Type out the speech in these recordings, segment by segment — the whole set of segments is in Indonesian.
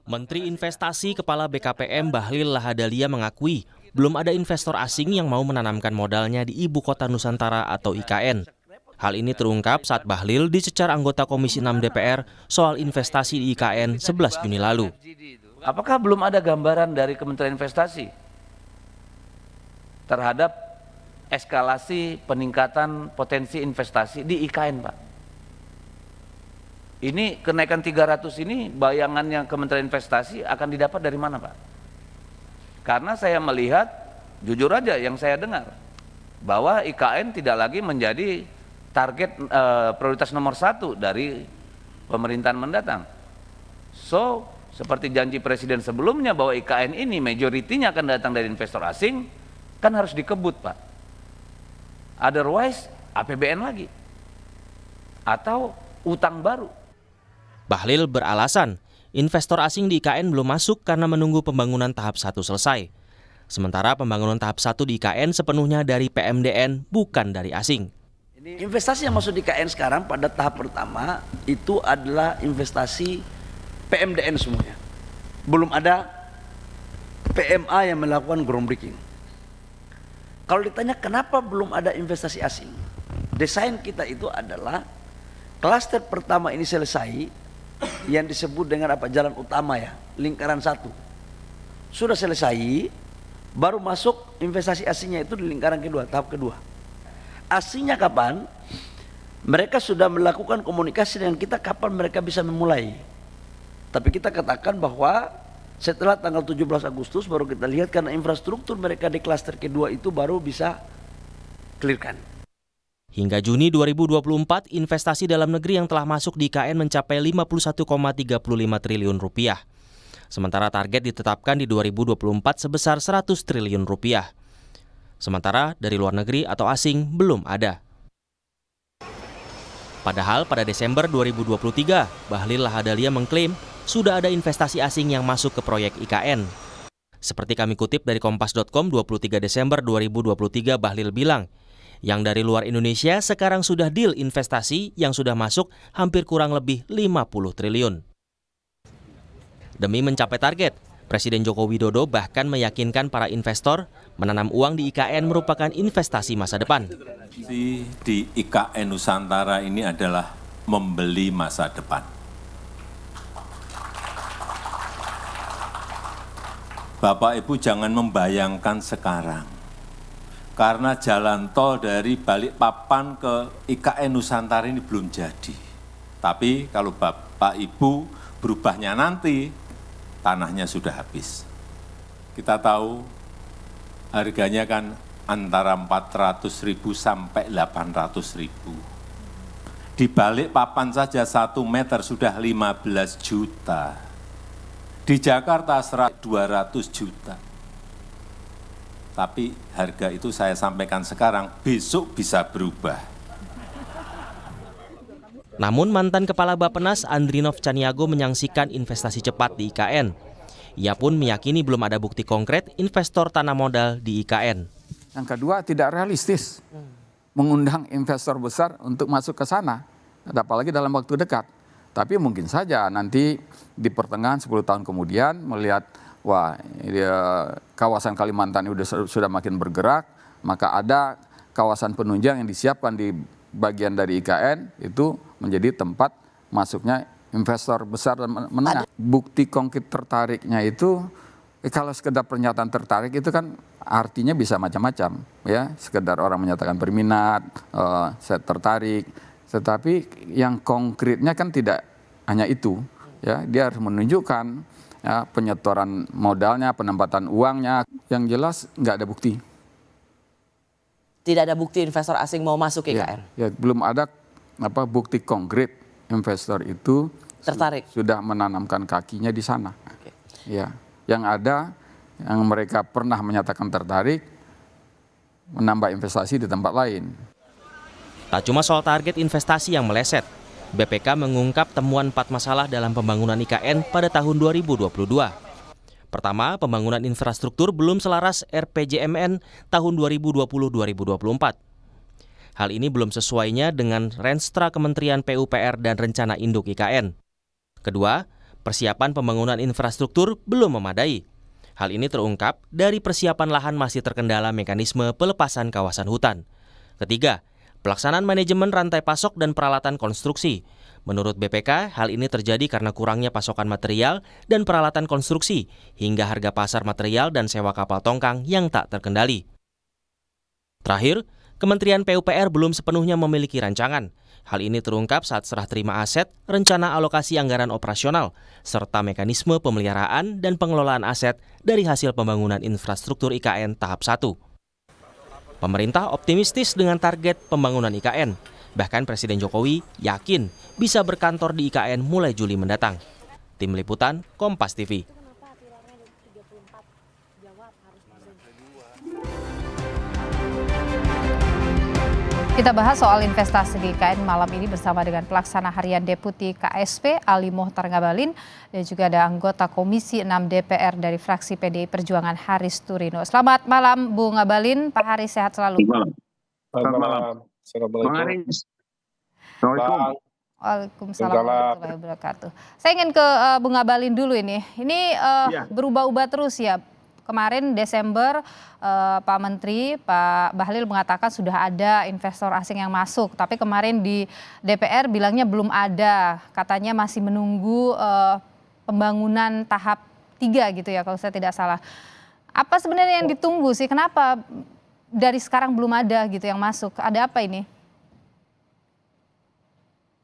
Menteri Investasi Kepala BKPM Bahlil Lahadalia mengakui belum ada investor asing yang mau menanamkan modalnya di Ibu Kota Nusantara atau IKN. Hal ini terungkap saat Bahlil dicecar anggota Komisi 6 DPR soal investasi di IKN 11 Juni lalu. Apakah belum ada gambaran dari Kementerian Investasi terhadap eskalasi peningkatan potensi investasi di IKN, Pak? Ini kenaikan 300 ini bayangannya Kementerian Investasi akan didapat dari mana, Pak? Karena saya melihat, jujur aja yang saya dengar, bahwa IKN tidak lagi menjadi target prioritas nomor 1 dari pemerintahan mendatang. So, seperti janji Presiden sebelumnya bahwa IKN ini majoritinya akan datang dari investor asing, kan harus dikebut, Pak. Otherwise, APBN lagi. Atau utang baru. Bahlil beralasan, investor asing di IKN belum masuk karena menunggu pembangunan tahap 1 selesai. Sementara pembangunan tahap 1 di IKN sepenuhnya dari PMDN, bukan dari asing. Investasi yang masuk di IKN sekarang pada tahap pertama itu adalah investasi PMDN semuanya. Belum ada PMA yang melakukan groundbreaking. Kalau ditanya kenapa belum ada investasi asing, desain kita itu adalah klaster pertama ini selesai, yang disebut dengan apa, jalan utama ya, lingkaran 1 sudah selesai, baru masuk investasi asingnya itu di lingkaran kedua, tahap kedua. Asingnya kapan? Mereka sudah melakukan komunikasi dengan kita kapan mereka bisa memulai. Tapi kita katakan bahwa setelah tanggal 17 Agustus baru kita lihat, karena infrastruktur mereka di klaster kedua itu baru bisa clearkan. Hingga Juni 2024, investasi dalam negeri yang telah masuk di IKN mencapai 51,35 triliun rupiah. Sementara target ditetapkan di 2024 sebesar 100 triliun rupiah. Sementara dari luar negeri atau asing belum ada. Padahal pada Desember 2023, Bahlil Lahadalia mengklaim sudah ada investasi asing yang masuk ke proyek IKN. Seperti kami kutip dari Kompas.com 23 Desember 2023, Bahlil bilang, yang dari luar Indonesia sekarang sudah deal investasi yang sudah masuk hampir kurang lebih 50 triliun. Demi mencapai target, Presiden Joko Widodo bahkan meyakinkan para investor menanam uang di IKN merupakan investasi masa depan. Di IKN Nusantara ini adalah membeli masa depan. Bapak Ibu jangan membayangkan sekarang. Karena jalan tol dari Balikpapan ke IKN Nusantara ini belum jadi. Tapi kalau Bapak Ibu berubahnya nanti, tanahnya sudah habis. Kita tahu harganya kan antara 400.000 sampai 800.000. Di Balikpapan saja 1 meter sudah 15 juta. Di Jakarta 200 juta. Tapi harga itu saya sampaikan sekarang, besok bisa berubah. Namun mantan Kepala Bappenas Andrinov Caniago menyaksikan investasi cepat di IKN. Ia pun meyakini belum ada bukti konkret investor tanah modal di IKN. Yang kedua, tidak realistis mengundang investor besar untuk masuk ke sana, apalagi dalam waktu dekat. Tapi mungkin saja nanti di pertengahan 10 tahun kemudian melihat, wah, kawasan Kalimantan ini sudah makin bergerak, maka ada kawasan penunjang yang disiapkan di bagian dari IKN itu menjadi tempat masuknya investor besar dan menengah. Bukti konkret tertariknya itu, kalau sekedar pernyataan tertarik itu kan artinya bisa macam-macam, ya. Sekedar orang menyatakan berminat, saya tertarik. Tetapi yang konkretnya kan tidak hanya itu, ya. Dia harus menunjukkan, ya, penyetoran modalnya, penempatan uangnya. Yang jelas nggak ada bukti. Tidak ada bukti investor asing mau masuk IKN? Ya, belum ada bukti konkret investor itu tertarik, sudah menanamkan kakinya di sana. Okay. Ya, yang ada, yang mereka pernah menyatakan tertarik, menambah investasi di tempat lain. Tak cuma soal target investasi yang meleset, BPK mengungkap temuan 4 masalah dalam pembangunan IKN pada tahun 2022. Pertama, pembangunan infrastruktur belum selaras RPJMN tahun 2020-2024. Hal ini belum sesuainya dengan Renstra Kementerian PUPR dan Rencana Induk IKN. Kedua, persiapan pembangunan infrastruktur belum memadai. Hal ini terungkap dari persiapan lahan masih terkendala mekanisme pelepasan kawasan hutan. Ketiga, pelaksanaan manajemen rantai pasok dan peralatan konstruksi. Menurut BPK, hal ini terjadi karena kurangnya pasokan material dan peralatan konstruksi, hingga harga pasar material dan sewa kapal tongkang yang tak terkendali. Terakhir, Kementerian PUPR belum sepenuhnya memiliki rancangan. Hal ini terungkap saat serah terima aset, rencana alokasi anggaran operasional, serta mekanisme pemeliharaan dan pengelolaan aset dari hasil pembangunan infrastruktur IKN tahap 1. Pemerintah optimistis dengan target pembangunan IKN. Bahkan Presiden Jokowi yakin bisa berkantor di IKN mulai Juli mendatang. Tim Liputan, Kompas TV. Kita bahas soal investasi di IKN malam ini bersama dengan Pelaksana Harian Deputi KSP Ali Mohtar Ngabalin dan juga ada anggota Komisi 6 DPR dari fraksi PDI Perjuangan Haris Turino. Selamat malam Bu Ngabalin, Pak Haris sehat selalu. Selamat malam. Assalamualaikum. Waalaikumsalam warahmatullahi wabarakatuh. Saya ingin ke Bu Ngabalin dulu ini. Ini berubah-ubah terus ya. Kemarin Desember Pak Menteri, Pak Bahlil mengatakan sudah ada investor asing yang masuk. Tapi kemarin di DPR bilangnya belum ada. Katanya masih menunggu pembangunan tahap 3 gitu ya kalau saya tidak salah. Apa sebenarnya yang ditunggu sih? Kenapa dari sekarang belum ada gitu yang masuk? Ada apa ini?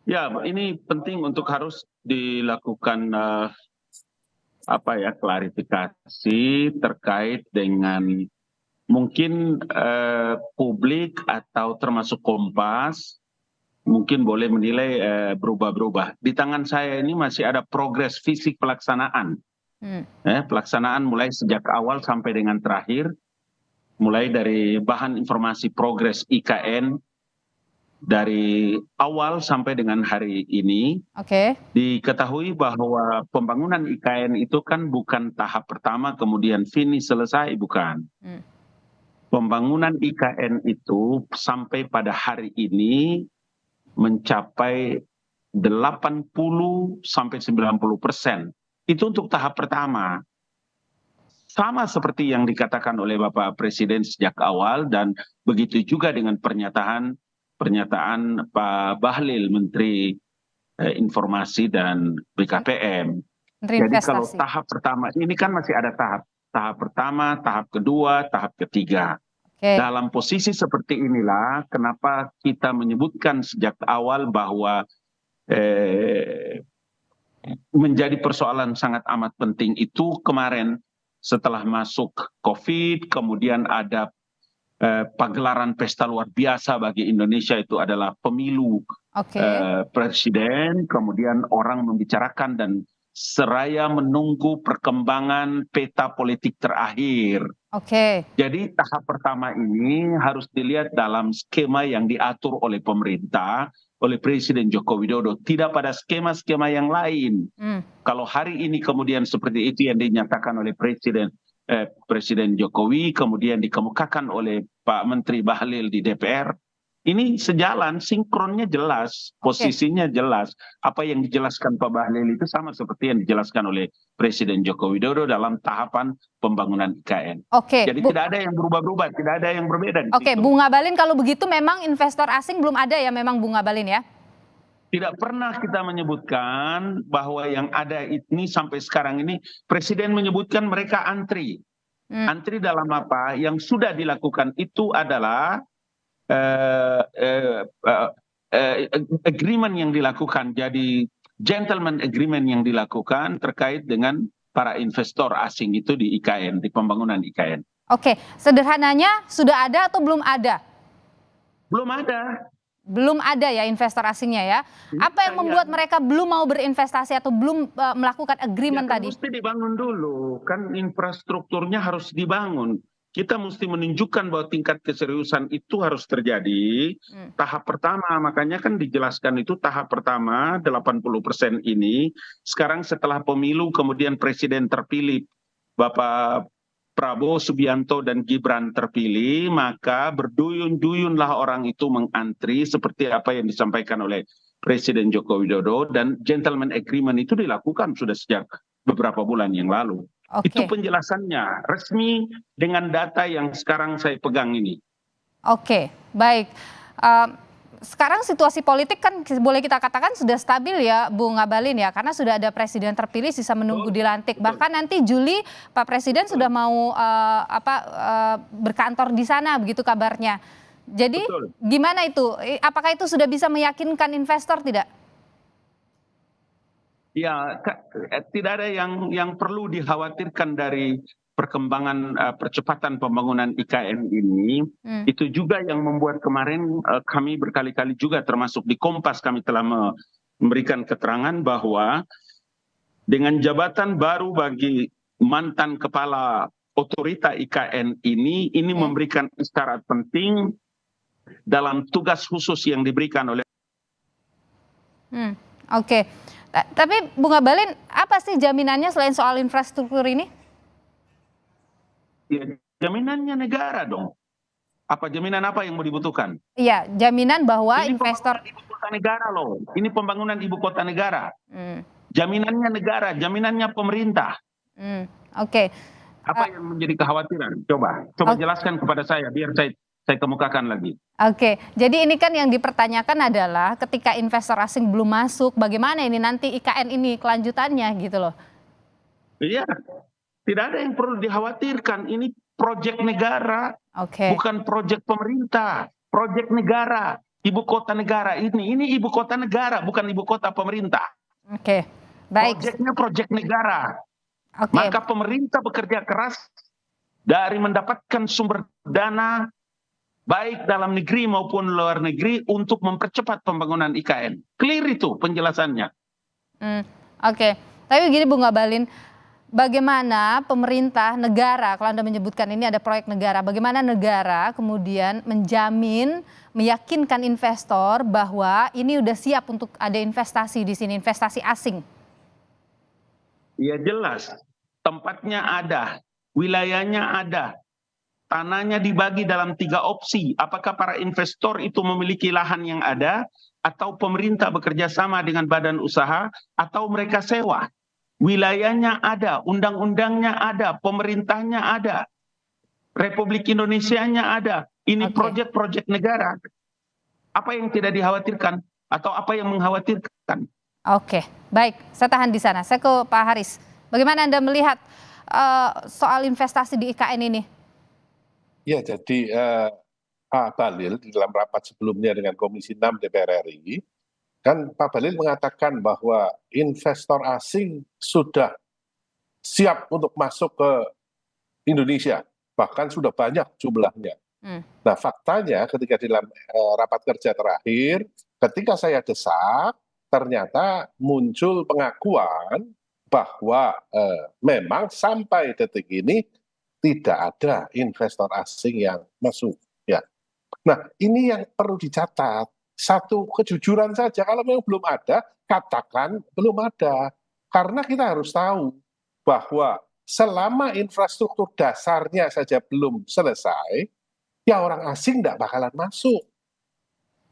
Ya, ini penting untuk harus dilakukan klarifikasi terkait dengan mungkin publik atau termasuk Kompas mungkin boleh menilai berubah-berubah. Di tangan saya ini masih ada progres fisik pelaksanaan. Pelaksanaan mulai sejak awal sampai dengan terakhir, mulai dari bahan informasi progres IKN dari awal sampai dengan hari ini. Diketahui bahwa pembangunan IKN itu kan bukan tahap pertama kemudian finish selesai, bukan. Pembangunan IKN itu sampai pada hari ini mencapai 80 sampai 90%. Itu untuk tahap pertama. Sama seperti yang dikatakan oleh Bapak Presiden sejak awal dan begitu juga dengan pernyataan Pak Bahlil, Menteri Informasi dan BKPM. Jadi kalau tahap pertama, ini kan masih ada tahap pertama, tahap kedua, tahap ketiga. Dalam posisi seperti inilah, kenapa kita menyebutkan sejak awal bahwa menjadi persoalan sangat amat penting itu kemarin setelah masuk COVID, kemudian ada pagelaran pesta luar biasa bagi Indonesia itu adalah pemilu presiden, kemudian orang membicarakan dan seraya menunggu perkembangan peta politik terakhir. Jadi tahap pertama ini harus dilihat dalam skema yang diatur oleh pemerintah, oleh Presiden Joko Widodo, tidak pada skema-skema yang lain. Kalau hari ini kemudian seperti itu yang dinyatakan oleh Presiden Jokowi, kemudian dikemukakan oleh Pak Menteri Bahlil di DPR, ini sejalan, sinkronnya jelas, posisinya jelas. Apa yang dijelaskan Pak Bahlil itu sama seperti yang dijelaskan oleh Presiden Joko Widodo dalam tahapan pembangunan IKN. Jadi tidak ada yang berubah-ubah, tidak ada yang berbeda. Bu Ngabalin, kalau begitu memang investor asing belum ada ya memang Bu Ngabalin ya? Tidak pernah kita menyebutkan bahwa yang ada ini sampai sekarang ini, Presiden menyebutkan mereka antri. Antri dalam apa? Yang sudah dilakukan itu adalah agreement yang dilakukan. Jadi gentleman agreement yang dilakukan terkait dengan para investor asing itu di IKN, di pembangunan IKN. Sederhananya sudah ada atau belum ada? Belum ada. Belum ada ya investor asingnya ya. Apa yang membuat mereka belum mau berinvestasi atau belum melakukan agreement tadi? Mesti dibangun dulu, kan infrastrukturnya harus dibangun. Kita mesti menunjukkan bahwa tingkat keseriusan itu harus terjadi. Tahap pertama, makanya kan dijelaskan itu tahap pertama 80% ini. Sekarang setelah pemilu kemudian presiden terpilih Bapak Prabowo Subianto dan Gibran terpilih, maka berduyun-duyunlah orang itu mengantri seperti apa yang disampaikan oleh Presiden Joko Widodo, dan gentleman agreement itu dilakukan sudah sejak beberapa bulan yang lalu. Itu penjelasannya resmi dengan data yang sekarang saya pegang ini. Oke, baik. Sekarang situasi politik kan boleh kita katakan sudah stabil ya Bung Ngabalin ya, karena sudah ada presiden terpilih, sisa menunggu dilantik. Bahkan nanti Juli Pak Presiden sudah mau berkantor di sana, begitu kabarnya. Jadi gimana itu? Apakah itu sudah bisa meyakinkan investor tidak? Ya, tidak ada yang perlu dikhawatirkan dari perkembangan percepatan pembangunan IKN ini. Itu juga yang membuat kemarin kami berkali-kali juga termasuk di Kompas kami telah memberikan keterangan bahwa dengan jabatan baru bagi mantan kepala otorita IKN ini memberikan isyarat penting dalam tugas khusus yang diberikan oleh. Oke. Tapi Bung Ngabalin, apa sih jaminannya selain soal infrastruktur ini? Ya, jaminannya negara dong. Jaminan apa yang mau dibutuhkan? Iya, jaminan bahwa ini investor. Ibu kota negara loh. Ini pembangunan ibu kota negara. Jaminannya negara, jaminannya pemerintah. Oke. Apa yang menjadi kekhawatiran? Coba jelaskan kepada saya biar saya kemukakan lagi. Oke, jadi ini kan yang dipertanyakan adalah ketika investor asing belum masuk, bagaimana ini nanti IKN ini kelanjutannya gitu loh. Iya, tidak ada yang perlu dikhawatirkan. Ini proyek negara, bukan proyek pemerintah. Proyek negara, ibu kota negara ini ibu kota negara, bukan ibu kota pemerintah. Oke, baik. Proyeknya proyek negara. Oke. Maka pemerintah bekerja keras dari mendapatkan sumber dana baik dalam negeri maupun luar negeri untuk mempercepat pembangunan IKN. Clear itu penjelasannya. Oke. Tapi begini Bung Ngabalin, bagaimana pemerintah negara, kalau Anda menyebutkan ini ada proyek negara, bagaimana negara kemudian menjamin, meyakinkan investor bahwa ini udah siap untuk ada investasi di sini, investasi asing? Ya jelas, tempatnya ada, wilayahnya ada. Tanahnya dibagi dalam 3 opsi. Apakah para investor itu memiliki lahan yang ada, atau pemerintah bekerja sama dengan badan usaha, atau mereka sewa. Wilayahnya ada, undang-undangnya ada, pemerintahnya ada, Republik Indonesianya ada. Ini proyek-proyek negara. Apa yang tidak dikhawatirkan, atau apa yang mengkhawatirkan? Oke, baik. Saya tahan di sana. Saya ke Pak Haris. Bagaimana Anda melihat soal investasi di IKN ini? Ya, jadi Pak Bahlil di dalam rapat sebelumnya dengan Komisi 6 DPR RI, kan Pak Bahlil mengatakan bahwa investor asing sudah siap untuk masuk ke Indonesia, bahkan sudah banyak jumlahnya. Nah, faktanya ketika di dalam rapat kerja terakhir, ketika saya desak, ternyata muncul pengakuan bahwa memang sampai detik ini tidak ada investor asing yang masuk. Ya. Nah, ini yang perlu dicatat. Satu kejujuran saja, kalau memang belum ada, katakan belum ada. Karena kita harus tahu bahwa selama infrastruktur dasarnya saja belum selesai, ya orang asing tidak bakalan masuk.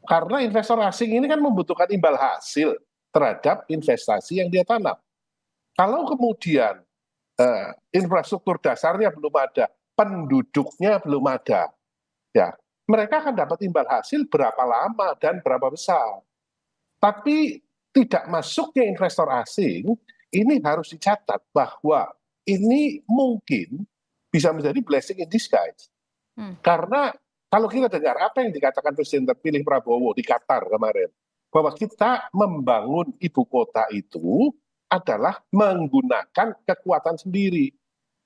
Karena investor asing ini kan membutuhkan imbal hasil terhadap investasi yang dia tanam. Kalau kemudian infrastruktur dasarnya belum ada, penduduknya belum ada, ya mereka akan dapat imbal hasil berapa lama dan berapa besar. Tapi tidak masuknya investor asing ini harus dicatat bahwa ini mungkin bisa menjadi blessing in disguise. Karena kalau kita dengar apa yang dikatakan Presiden terpilih Prabowo di Qatar kemarin, bahwa kita membangun ibu kota itu adalah menggunakan kekuatan sendiri.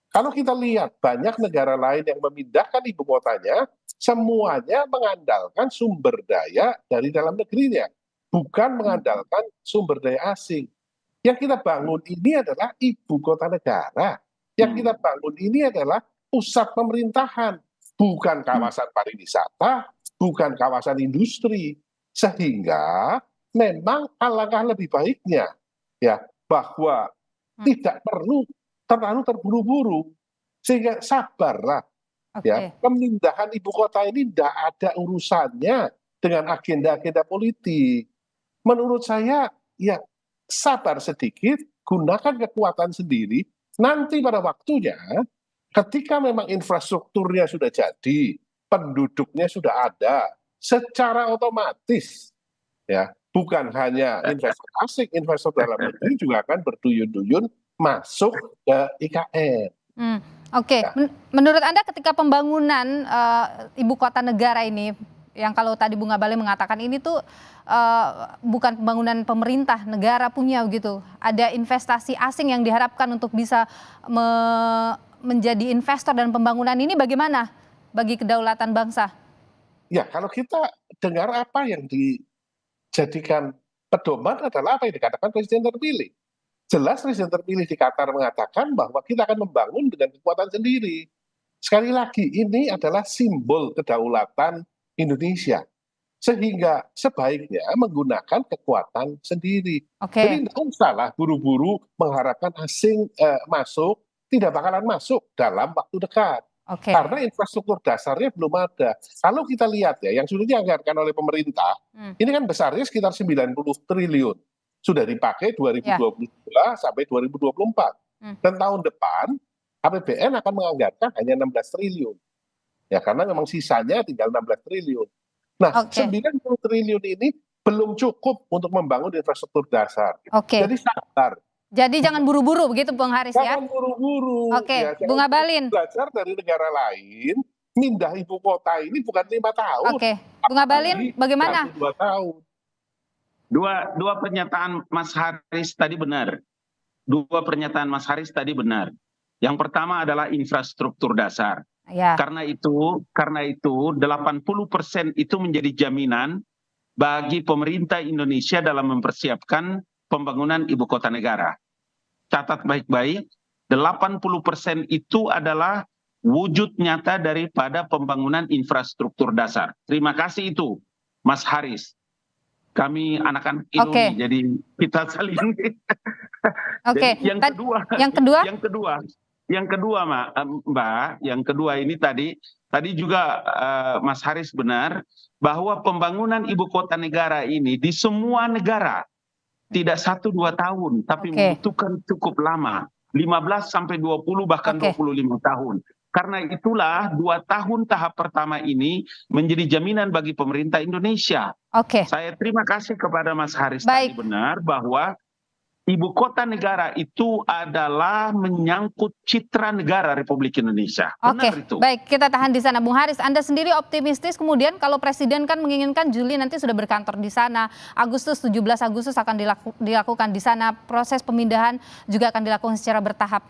Kalau kita lihat banyak negara lain yang memindahkan ibu kotanya, semuanya mengandalkan sumber daya dari dalam negerinya, bukan mengandalkan sumber daya asing. Yang kita bangun ini adalah ibu kota negara. Yang kita bangun ini adalah pusat pemerintahan, bukan kawasan pariwisata, bukan kawasan industri. Sehingga memang alangkah lebih baiknya ya bahwa tidak perlu terlalu terburu-buru, sehingga sabarlah. Ya, pemindahan ibu kota ini tidak ada urusannya dengan agenda-agenda politik. menurut saya ya sabar sedikit, gunakan kekuatan sendiri, nanti pada waktunya ketika memang infrastrukturnya sudah jadi, penduduknya sudah ada, secara otomatis ya, bukan hanya investor asing, investor dalam negeri juga akan berduyun-duyun masuk ke IKN. Oke. Menurut Anda ketika pembangunan ibu kota negara ini, yang kalau tadi Bung Abalin mengatakan ini tuh bukan pembangunan pemerintah, negara punya gitu. Ada investasi asing yang diharapkan untuk bisa menjadi investor dan pembangunan ini bagaimana bagi kedaulatan bangsa? Ya, kalau kita dengar apa yang dijadikan pedoman adalah apa yang dikatakan Presiden terpilih. Jelas Presiden terpilih di Qatar mengatakan bahwa kita akan membangun dengan kekuatan sendiri. Sekali lagi, ini adalah simbol kedaulatan Indonesia. Sehingga sebaiknya menggunakan kekuatan sendiri. Jadi tidak usahlah buru-buru mengharapkan asing masuk, tidak bakalan masuk dalam waktu dekat. Karena infrastruktur dasarnya belum ada. Kalau kita lihat ya, yang sudah dianggarkan oleh pemerintah, ini kan besarnya sekitar 90 triliun. Sudah dipakai 2022 sampai 2024. Dan tahun depan, APBN akan menganggarkan hanya 16 triliun. Ya, karena memang sisanya tinggal 16 triliun. Nah, 90 triliun ini belum cukup untuk membangun infrastruktur dasar. Jadi sabar. Jadi jangan buru-buru begitu Bung Haris ya? Jangan buru-buru. Ya, Bung Abalin. Belajar dari negara lain, pindah ibu kota ini bukan 5 tahun. Bung Abalin bagaimana? 2 tahun. Dua pernyataan Mas Haris tadi benar. Yang pertama adalah infrastruktur dasar. Karena itu 80% itu menjadi jaminan bagi pemerintah Indonesia dalam mempersiapkan pembangunan ibu kota negara. Catat baik-baik, 80% itu adalah wujud nyata daripada pembangunan infrastruktur dasar. Terima kasih itu, Mas Haris. Kami anak-anak Indonesia, jadi kita saling. Yang kedua, Mbak, yang kedua ini tadi juga Mas Haris benar bahwa pembangunan ibu kota negara ini di semua negara tidak 1-2 tahun, tapi membutuhkan cukup lama, 15 sampai 20 bahkan 25 tahun. Karena itulah 2 tahun tahap pertama ini menjadi jaminan bagi pemerintah Indonesia. Saya terima kasih kepada Mas Haris tadi benar bahwa ibu kota negara itu adalah menyangkut citra negara Republik Indonesia. Baik, kita tahan di sana. Bung Haris, Anda sendiri optimistis kemudian kalau Presiden kan menginginkan Juli nanti sudah berkantor di sana, 17 Agustus akan dilakukan di sana, proses pemindahan juga akan dilakukan secara bertahap.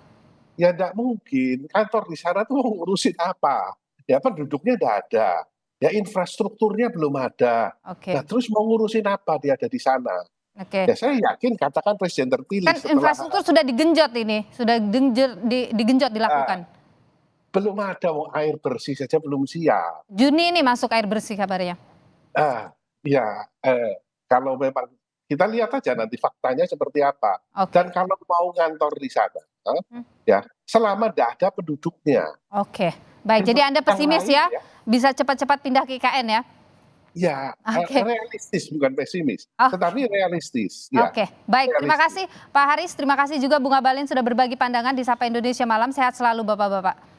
Ya enggak mungkin, kantor di sana tuh mau ngurusin apa? Ya penduduknya udah ada, ya infrastrukturnya belum ada. Nah terus mau ngurusin apa dia ada di sana? Ya saya yakin katakan Presiden terpilih kan infrastruktur sudah digenjot ini, sudah digenjot dilakukan. Belum ada air bersih saja belum siap. Juni ini masuk air bersih kabarnya. Kalau memang kita lihat aja nanti faktanya seperti apa. Dan kalau mau ngantor di sana, ya selama tidak ada penduduknya. Baik. Jadi Anda pesimis ya, bisa cepat-cepat pindah ke IKN ya? Ya, realistis bukan pesimis, tetapi realistis. Ya. Baik. Terima kasih Pak Haris, terima kasih juga Bung Abalin sudah berbagi pandangan di Sapa Indonesia Malam. Sehat selalu Bapak-bapak.